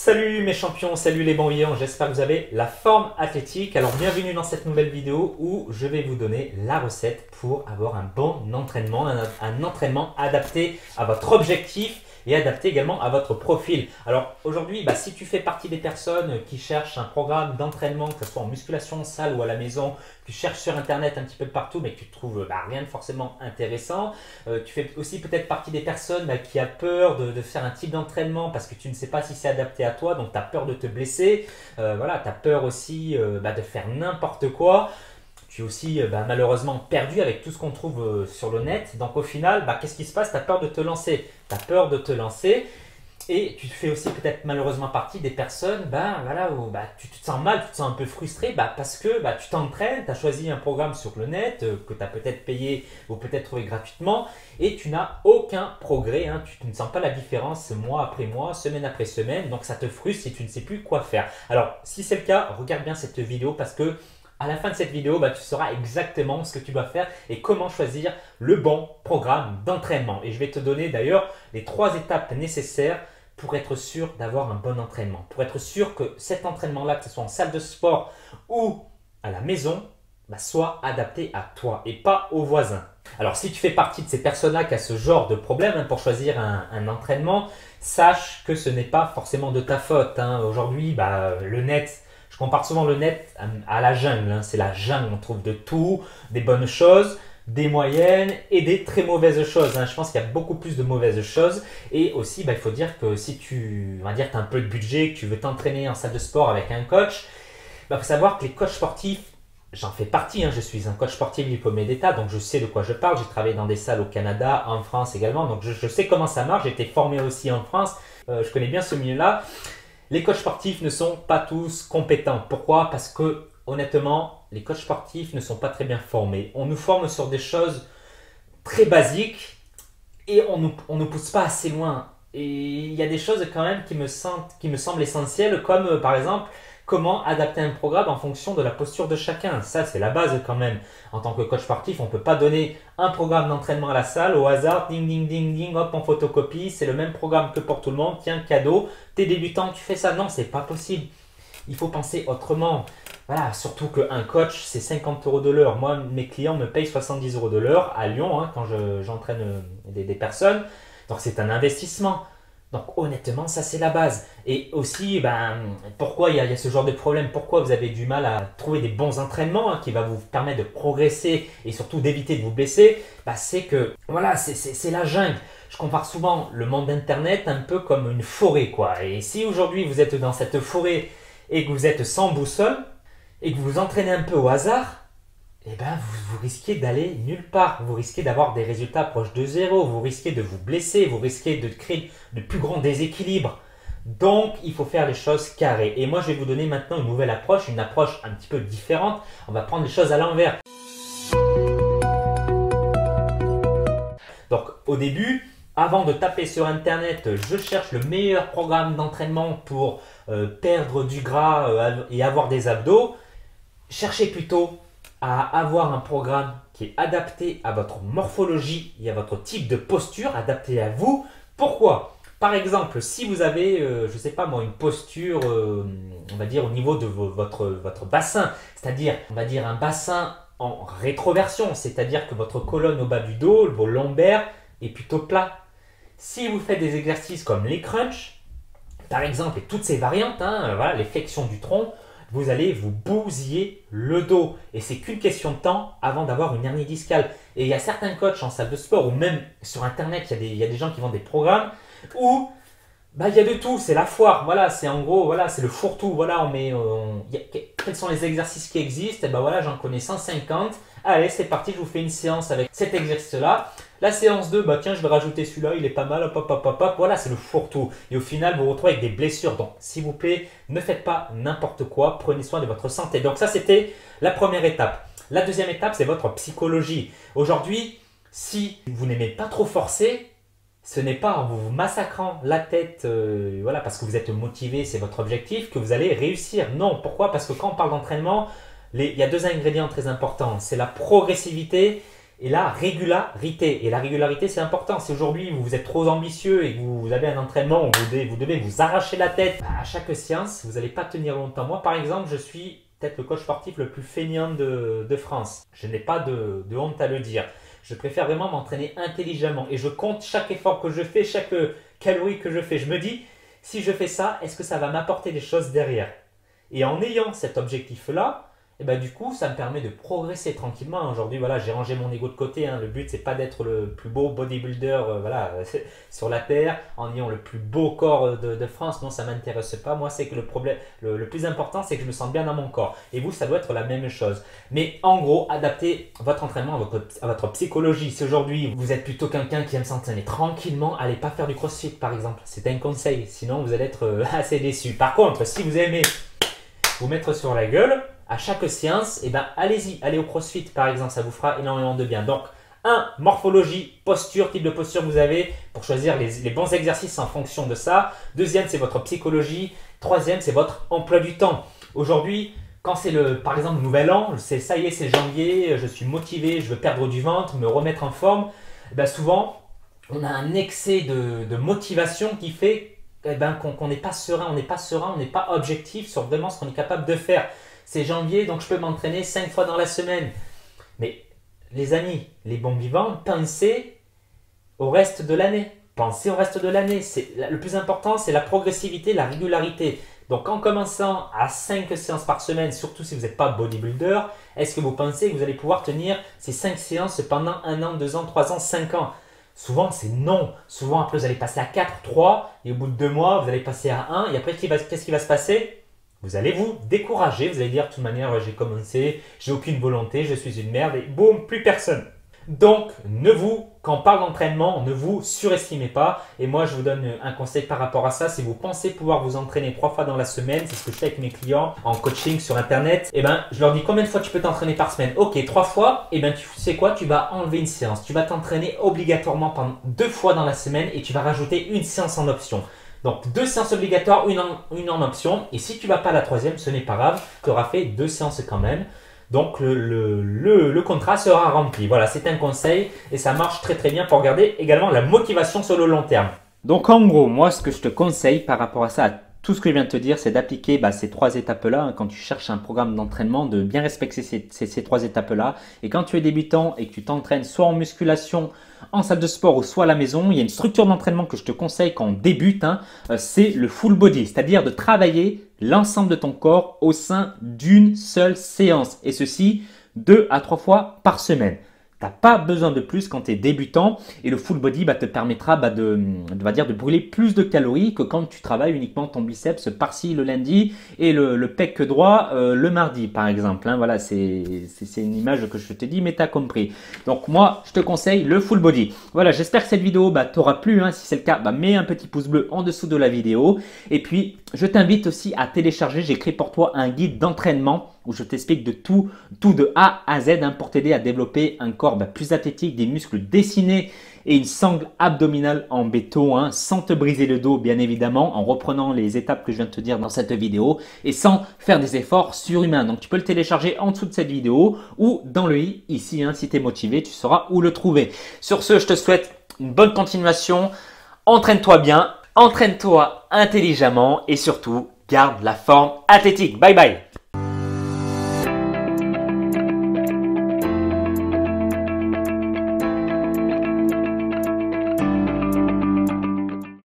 Salut mes champions, salut les bons vivants, j'espère que vous avez la forme athlétique. Alors bienvenue dans cette nouvelle vidéo où je vais vous donner la recette pour avoir un bon entraînement, un entraînement adapté à votre objectif et adapté également à votre profil. Alors aujourd'hui, si tu fais partie des personnes qui cherchent un programme d'entraînement, que ce soit en musculation, en salle ou à la maison, tu cherches sur internet un petit peu de partout mais que tu trouves rien de forcément intéressant, tu fais aussi peut-être partie des personnes qui a peur de faire un type d'entraînement parce que tu ne sais pas si c'est adapté à toi, donc tu as peur de te blesser, voilà, tu as peur aussi de faire n'importe quoi. Tu es aussi malheureusement perdu avec tout ce qu'on trouve sur le net. Donc au final, qu'est-ce qui se passe? Tu as peur de te lancer. Tu as peur de te lancer et tu fais aussi peut-être malheureusement partie des personnes voilà, où tu te sens mal, tu te sens un peu frustré parce que tu t'entraînes, tu as choisi un programme sur le net que tu as peut-être payé ou peut-être trouvé gratuitement et tu n'as aucun progrès. Tu ne sens pas la différence mois après mois, semaine après semaine. Donc ça te frustre et tu ne sais plus quoi faire. Alors si c'est le cas, regarde bien cette vidéo parce que à la fin de cette vidéo, tu sauras exactement ce que tu dois faire et comment choisir le bon programme d'entraînement. Et je vais te donner d'ailleurs les 3 étapes nécessaires pour être sûr d'avoir un bon entraînement. Pour être sûr que cet entraînement-là, que ce soit en salle de sport ou à la maison, soit adapté à toi et pas aux voisins. Alors si tu fais partie de ces personnes-là qui ont ce genre de problème pour choisir un entraînement, sache que ce n'est pas forcément de ta faute. Aujourd'hui, le net... Je compare souvent le net à la jungle. C'est la jungle, on trouve de tout, des bonnes choses, des moyennes et des très mauvaises choses. Je pense qu'il y a beaucoup plus de mauvaises choses. Et aussi, il faut dire que si tu as un peu de budget, que tu veux t'entraîner en salle de sport avec un coach, il faut savoir que les coachs sportifs, j'en fais partie, je suis un coach sportif diplômé d'État, donc je sais de quoi je parle. J'ai travaillé dans des salles au Canada, en France également, donc je sais comment ça marche. J'ai été formé aussi en France, je connais bien ce milieu-là. Les coachs sportifs ne sont pas tous compétents. Pourquoi? Parce que honnêtement, les coachs sportifs ne sont pas très bien formés. On nous forme sur des choses très basiques et on nous pousse pas assez loin. Et il y a des choses quand même qui me semblent essentielles, comme par exemple comment adapter un programme en fonction de la posture de chacun. Ça, c'est la base quand même. En tant que coach sportif, on ne peut pas donner un programme d'entraînement à la salle au hasard, ding, ding, ding, ding, hop, en photocopie. C'est le même programme que pour tout le monde. Tiens, cadeau, t'es débutant, tu fais ça. Non, c'est pas possible. Il faut penser autrement. Voilà, surtout qu'un coach, c'est 50 € de l'heure. Moi, mes clients me payent 70 € de l'heure à Lyon quand j'entraîne des personnes. Donc, c'est un investissement. Donc honnêtement, ça c'est la base. Et aussi, pourquoi il y a ce genre de problème? Pourquoi vous avez du mal à trouver des bons entraînements qui va vous permettre de progresser et surtout d'éviter de vous blesser? C'est que, voilà, c'est la jungle. Je compare souvent le monde d'Internet un peu comme une forêt, quoi. Et si aujourd'hui vous êtes dans cette forêt et que vous êtes sans boussole et que vous vous entraînez un peu au hasard, vous risquez d'aller nulle part. Vous risquez d'avoir des résultats proches de zéro. Vous risquez de vous blesser. Vous risquez de créer de plus grands déséquilibres. Donc, il faut faire les choses carrées. Et moi, je vais vous donner maintenant une nouvelle approche, une approche un petit peu différente. On va prendre les choses à l'envers. Donc, au début, avant de taper sur Internet, je cherche le meilleur programme d'entraînement pour perdre du gras et avoir des abdos. Cherchez plutôt à avoir un programme qui est adapté à votre morphologie et à votre type de posture, adapté à vous. Pourquoi? Par exemple, si vous avez, je ne sais pas moi, une posture, on va dire au niveau de votre bassin, c'est-à-dire, on va dire un bassin en rétroversion, c'est-à-dire que votre colonne au bas du dos, vos lombaires est plutôt plat. Si vous faites des exercices comme les crunchs, par exemple, et toutes ces variantes, voilà, les flexions du tronc, vous allez vous bousiller le dos. Et c'est qu'une question de temps avant d'avoir une hernie discale. Et il y a certains coachs en salle de sport ou même sur Internet, il y a des gens qui vendent des programmes où il y a de tout. C'est la foire. Voilà, c'est en gros, voilà, c'est le fourre-tout. Voilà, quels sont les exercices qui existent? Et voilà, j'en connais 150. Allez, c'est parti, je vous fais une séance avec cet exercice-là. La séance 2, tiens, je vais rajouter celui-là, il est pas mal, hop, hop, hop, hop, hop. Voilà, c'est le fourre-tout. Et au final, vous vous retrouvez avec des blessures. Donc, s'il vous plaît, ne faites pas n'importe quoi. Prenez soin de votre santé. Donc, ça, c'était la première étape. La deuxième étape, c'est votre psychologie. Aujourd'hui, si vous n'aimez pas trop forcer, ce n'est pas en vous massacrant la tête, voilà, parce que vous êtes motivé, c'est votre objectif, que vous allez réussir. Non, pourquoi? Parce que quand on parle d'entraînement, il y a 2 ingrédients très importants. C'est la progressivité et la régularité. Et la régularité, c'est important. Si aujourd'hui vous êtes trop ambitieux et que vous avez un entraînement où vous devez vous arracher la tête à chaque séance, vous n'allez pas tenir longtemps. Moi, par exemple, je suis peut-être le coach sportif le plus feignant de France. Je n'ai pas de honte à le dire. Je préfère vraiment m'entraîner intelligemment et je compte chaque effort que je fais, chaque calorie que je fais. Je me dis, si je fais ça, est-ce que ça va m'apporter des choses derrière? Et en ayant cet objectif-là, et ben du coup, ça me permet de progresser tranquillement. Aujourd'hui, voilà, j'ai rangé mon ego de côté. Hein. Le but, c'est pas d'être le plus beau bodybuilder voilà, sur la terre en ayant le plus beau corps de France. Non, ça m'intéresse pas. Moi, c'est que le problème, le plus important, c'est que je me sens bien dans mon corps. Et vous, ça doit être la même chose. Mais en gros, adaptez votre entraînement à votre psychologie. Si aujourd'hui, vous êtes plutôt quelqu'un qui aime s'entraîner tranquillement, allez pas faire du crossfit, par exemple. C'est un conseil. Sinon, vous allez être assez déçu. Par contre, si vous aimez vous mettre sur la gueule, à chaque séance, eh ben, allez-y, allez au crossfit par exemple, ça vous fera énormément de bien. Donc, morphologie, posture, type de posture que vous avez pour choisir les bons exercices en fonction de ça. Deuxième, c'est votre psychologie. Troisième, c'est votre emploi du temps. Aujourd'hui, quand c'est par exemple, le nouvel an, ça y est, c'est janvier, je suis motivé, je veux perdre du ventre, me remettre en forme. Eh ben, souvent, on a un excès de motivation qui fait qu'on n'est pas serein, on n'est pas objectif sur vraiment ce qu'on est capable de faire. C'est janvier, donc je peux m'entraîner 5 fois dans la semaine. Mais les amis, les bons vivants, pensez au reste de l'année. Pensez au reste de l'année. Le plus important, c'est la progressivité, la régularité. Donc en commençant à 5 séances par semaine, surtout si vous n'êtes pas bodybuilder, est-ce que vous pensez que vous allez pouvoir tenir ces 5 séances pendant 1 an, 2 ans, 3 ans, 5 ans? Souvent, c'est non. Souvent, après, vous allez passer à 4, 3, et au bout de 2 mois, vous allez passer à 1. Et après, qu'est-ce qui va se passer? Vous allez vous décourager, vous allez dire de toute manière j'ai commencé, j'ai aucune volonté, je suis une merde et boum, plus personne. Donc quand on parle d'entraînement, ne vous surestimez pas. Et moi je vous donne un conseil par rapport à ça. Si vous pensez pouvoir vous entraîner 3 fois dans la semaine, c'est ce que je fais avec mes clients en coaching sur internet, et ben je leur dis combien de fois tu peux t'entraîner par semaine? Ok, 3 fois, et ben tu sais quoi, tu vas enlever une séance. Tu vas t'entraîner obligatoirement pendant 2 fois dans la semaine et tu vas rajouter une séance en option. Donc 2 séances obligatoires, une en option. Et si tu ne vas pas à la 3e, ce n'est pas grave. Tu auras fait 2 séances quand même. Donc le contrat sera rempli. Voilà, c'est un conseil et ça marche très très bien pour garder également la motivation sur le long terme. Donc en gros, moi ce que je te conseille par rapport à ça, tout ce que je viens de te dire, c'est d'appliquer ces 3 étapes-là. Hein, quand tu cherches un programme d'entraînement, de bien respecter ces 3 étapes-là. Et quand tu es débutant et que tu t'entraînes soit en musculation, en salle de sport ou soit à la maison, il y a une structure d'entraînement que je te conseille quand on débute, hein, c'est le full body, c'est-à-dire de travailler l'ensemble de ton corps au sein d'une seule séance. Et ceci 2 à 3 fois par semaine. Tu n'as pas besoin de plus quand tu es débutant et le full body te permettra de brûler plus de calories que quand tu travailles uniquement ton biceps par-ci le lundi et le pec droit le mardi par exemple. Hein, voilà, c'est une image que je te dis mais tu as compris. Donc moi, je te conseille le full body. Voilà, j'espère que cette vidéo t'aura plu. Hein. Si c'est le cas, mets un petit pouce bleu en dessous de la vidéo. Et puis, je t'invite aussi à télécharger, j'ai créé pour toi un guide d'entraînement où je t'explique de tout de A à Z hein, pour t'aider à développer un corps plus athlétique, des muscles dessinés et une sangle abdominale en béton, hein, sans te briser le dos bien évidemment, en reprenant les étapes que je viens de te dire dans cette vidéo et sans faire des efforts surhumains. Donc tu peux le télécharger en dessous de cette vidéo ou dans le i ici, hein, si tu es motivé, tu sauras où le trouver. Sur ce, je te souhaite une bonne continuation, entraîne-toi bien, entraîne-toi intelligemment et surtout, garde la forme athlétique. Bye bye.